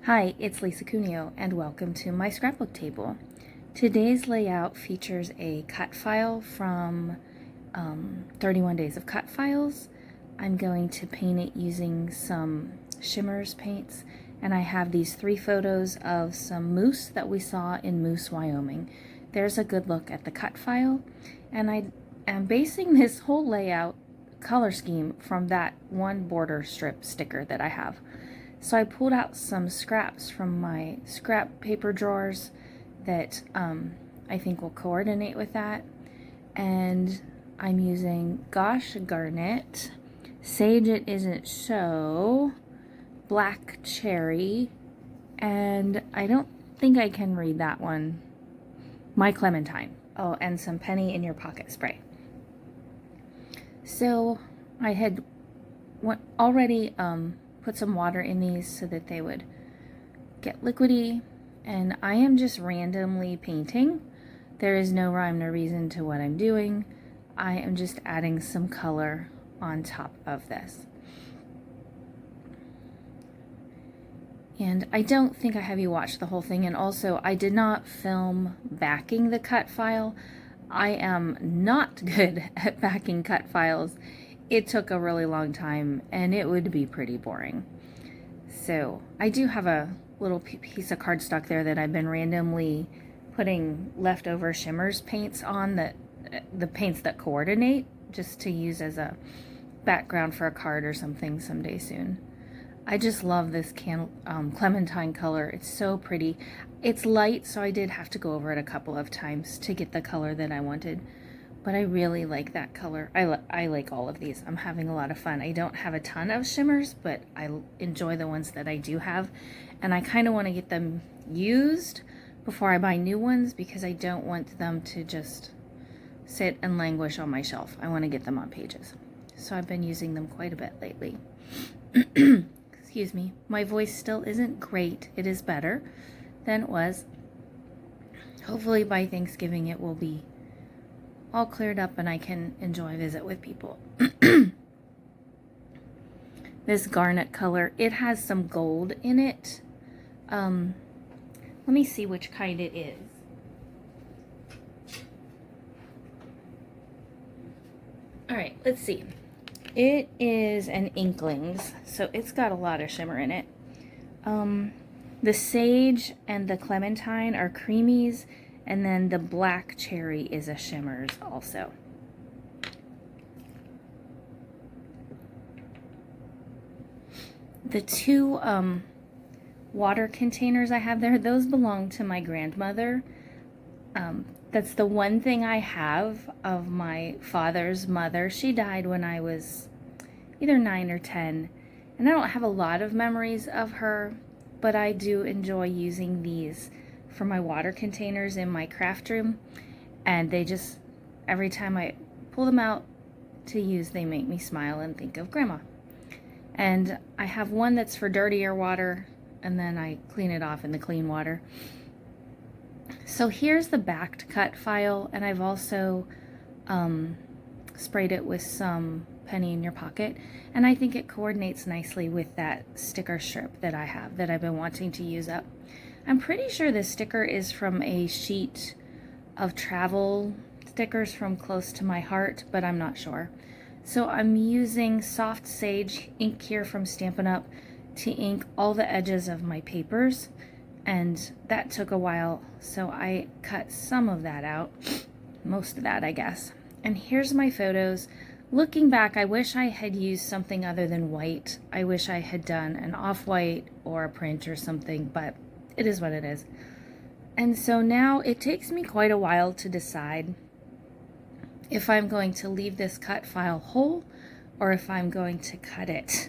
Hi, it's Lisa Cuneo, and welcome to my scrapbook table. Today's layout features a cut file from 31 Days of Cut Files. I'm going to paint it using some shimmers paints, and I have these 3 photos of some moose that we saw in Moose, Wyoming. There's a good look at the cut file, and I am basing this whole layout color scheme from that one border strip sticker that I have. So I pulled out some scraps from my scrap paper drawers that I think will coordinate with that. And I'm using Gosh Garnet, Sage It Isn't So, Black Cherry, and I don't think I can read that one, My Clementine. Oh, and some Penny in Your Pocket spray. So I had already put some water in these so that they would get liquidy, and I am just randomly painting. There is no rhyme or reason to what I'm doing. I am just adding some color on top of this. And I don't think I have you watch the whole thing, and also I did not film backing the cut file. I am not good at backing cut files. It took a really long time, and it would be pretty boring. So I do have a little piece of cardstock there that I've been randomly putting leftover shimmers paints on, the paints that coordinate, just to use as a background for a card or something someday soon. I just love this clementine color. It's so pretty. It's light, so I did have to go over it a couple of times to get the color that I wanted. But I really like that color. I like all of these. I'm having a lot of fun. I don't have a ton of shimmers, but I enjoy the ones that I do have. And I kind of want to get them used before I buy new ones, because I don't want them to just sit and languish on my shelf. I want to get them on pages. So I've been using them quite a bit lately. Excuse me. My voice still isn't great. It is better than it was. Hopefully by Thanksgiving it will be all cleared up and I can enjoy a visit with people. This garnet color, it has some gold in it. Let me see which kind it is. All right, let's see. It is an Inklings, so it's got a lot of shimmer in it. The Sage and the Clementine are creamies, and then the Black Cherry is a shimmers also. The 2 water containers I have there, those belong to my grandmother. That's the one thing I have of my father's mother. She died when I was either 9 or 10, and I don't have a lot of memories of her, but I do enjoy using these for my water containers in my craft room, and they just, every time I pull them out to use, they make me smile and think of Grandma. And I have one that's for dirtier water, and then I clean it off in the clean water. So here's the backed cut file, and I've also sprayed it with some Penny in Your Pocket, and I think it coordinates nicely with that sticker strip that I have that I've been wanting to use up. I'm pretty sure this sticker is from a sheet of travel stickers from Close to My Heart, but I'm not sure. So I'm using soft sage ink here from Stampin' Up! To ink all the edges of my papers, and that took a while, so I cut some of that out, most of that I guess. And here's my photos. Looking back, I wish I had used something other than white. I wish I had done an off-white or a print or something, but it is what it is. And so now it takes me quite a while to decide if I'm going to leave this cut file whole or if I'm going to cut it,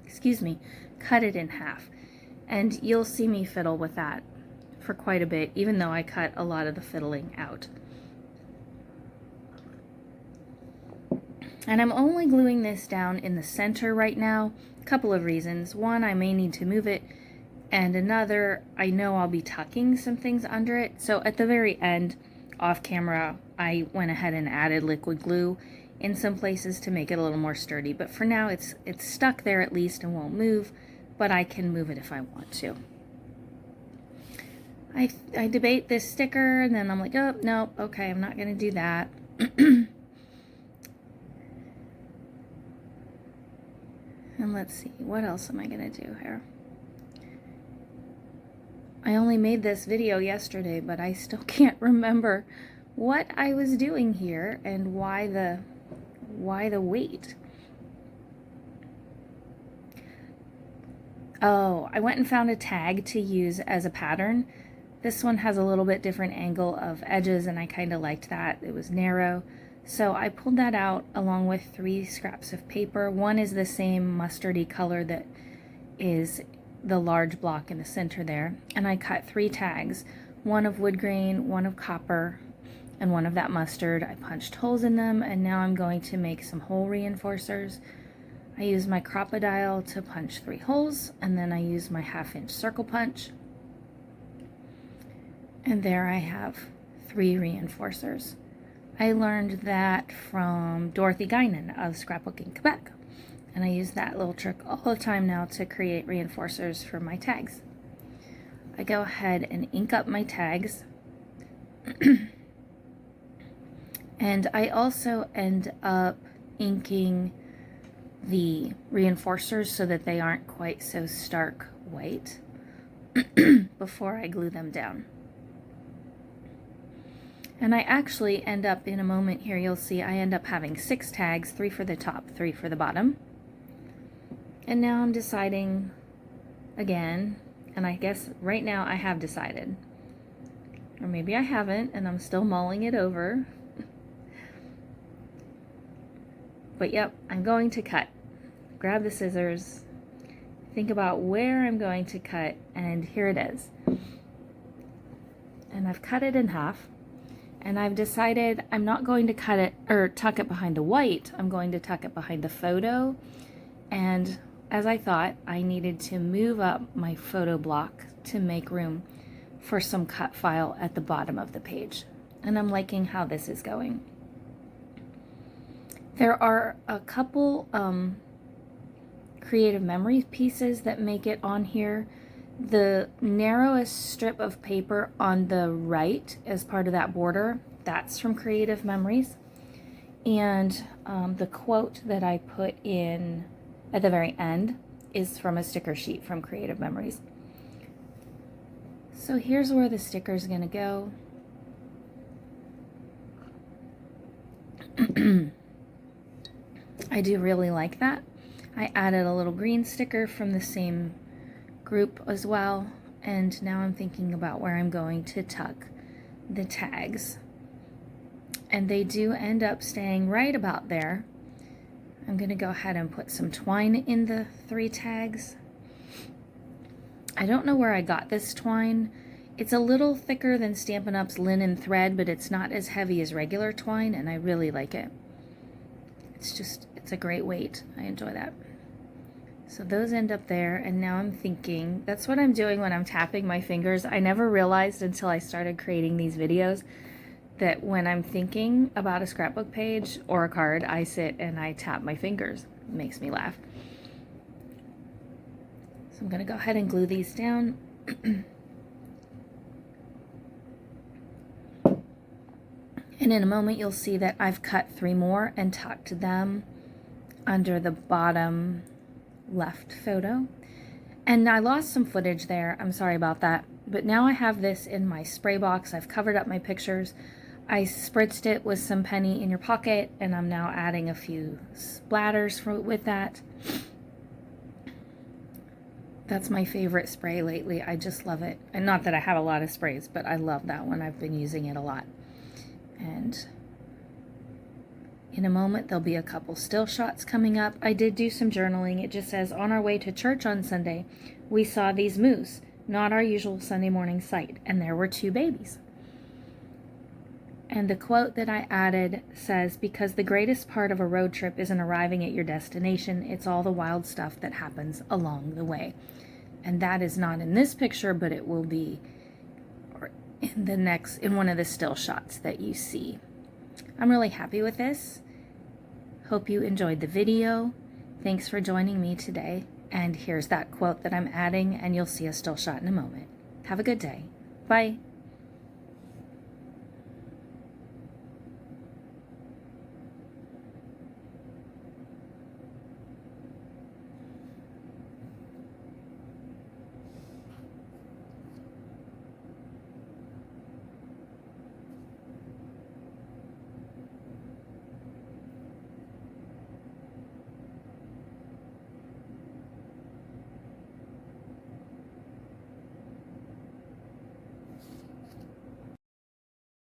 excuse me, cut it in half. And you'll see me fiddle with that for quite a bit, even though I cut a lot of the fiddling out. And I'm only gluing this down in the center right now. A couple of reasons. One, I may need to move it, and another, I know I'll be tucking some things under it. So at the very end, off camera, I went ahead and added liquid glue in some places to make it a little more sturdy. But for now, it's stuck there at least and won't move. but I can move it if I want to. I debate this sticker, and then I'm like, oh, no, okay, I'm not going to do that. And let's see, what else am I going to do here? I only made this video yesterday, but I still can't remember what I was doing here and why the weight. Oh, I went and found a tag to use as a pattern. This one has a little bit different angle of edges, and I kind of liked that. It was narrow. So I pulled that out along with 3 scraps of paper. One is the same mustardy color that is the large block in the center there. And I cut 3 tags, one of wood grain, one of copper, and one of that mustard. I punched holes in them, and now I'm going to make some hole reinforcers. I use my crocodile to punch 3 holes, and then I use my 1/2-inch circle punch. And there I have 3 reinforcers. I learned that from Dorothy Guinan of Scrapbook in Quebec. And I use that little trick all the time now to create reinforcers for my tags. I go ahead and ink up my tags. And I also end up inking the reinforcers so that they aren't quite so stark white before I glue them down. And I actually end up, in a moment here, you'll see I end up having 6 tags, 3 for the top, 3 for the bottom. And now I'm deciding again, and I guess right now I have decided. Or maybe I haven't, and I'm still mulling it over. But yep, I'm going to cut. Grab the scissors, think about where I'm going to cut, and here it is. And I've cut it in half. And I've decided I'm not going to cut it or tuck it behind the white. I'm going to tuck it behind the photo. And as I thought, I needed to move up my photo block to make room for some cut file at the bottom of the page. And I'm liking how this is going. There are a couple creative memory pieces that make it on here. The narrowest strip of paper on the right as part of that border, that's from Creative Memories. And the quote that I put in at the very end is from a sticker sheet from Creative Memories. So here's where the sticker is going to go. I do really like that. I added a little green sticker from the same group as well, and now I'm thinking about where I'm going to tuck the tags, and they do end up staying right about there. I'm going to go ahead and put some twine in the 3 tags. I don't know where I got this twine. It's a little thicker than Stampin' Up's linen thread, but it's not as heavy as regular twine, and I really like it. It's a great weight. I enjoy that. So those end up there, and now I'm thinking, that's what I'm doing when I'm tapping my fingers. I never realized until I started creating these videos that when I'm thinking about a scrapbook page or a card, I sit and I tap my fingers. It makes me laugh. So I'm going to go ahead and glue these down. And in a moment you'll see that I've cut 3 more and tucked them under the bottom left photo. And I lost some footage there. I'm sorry about that. But now I have this in my spray box. I've covered up my pictures. I spritzed it with some penny in your pocket, and I'm now adding a few splatters with that. That's my favorite spray lately. I just love it. And not that I have a lot of sprays, but I love that one. I've been using it a lot. And in a moment, there'll be a couple still shots coming up. I did do some journaling. It just says, on our way to church on Sunday, we saw these moose, not our usual Sunday morning sight, and there were 2 babies. And the quote that I added says, because the greatest part of a road trip isn't arriving at your destination, it's all the wild stuff that happens along the way. And that is not in this picture, but it will be in one of the still shots that you see. I'm really happy with this. Hope you enjoyed the video. Thanks for joining me today, And here's that quote that I'm adding, and you'll see a still shot in a moment. Have a good day. Bye.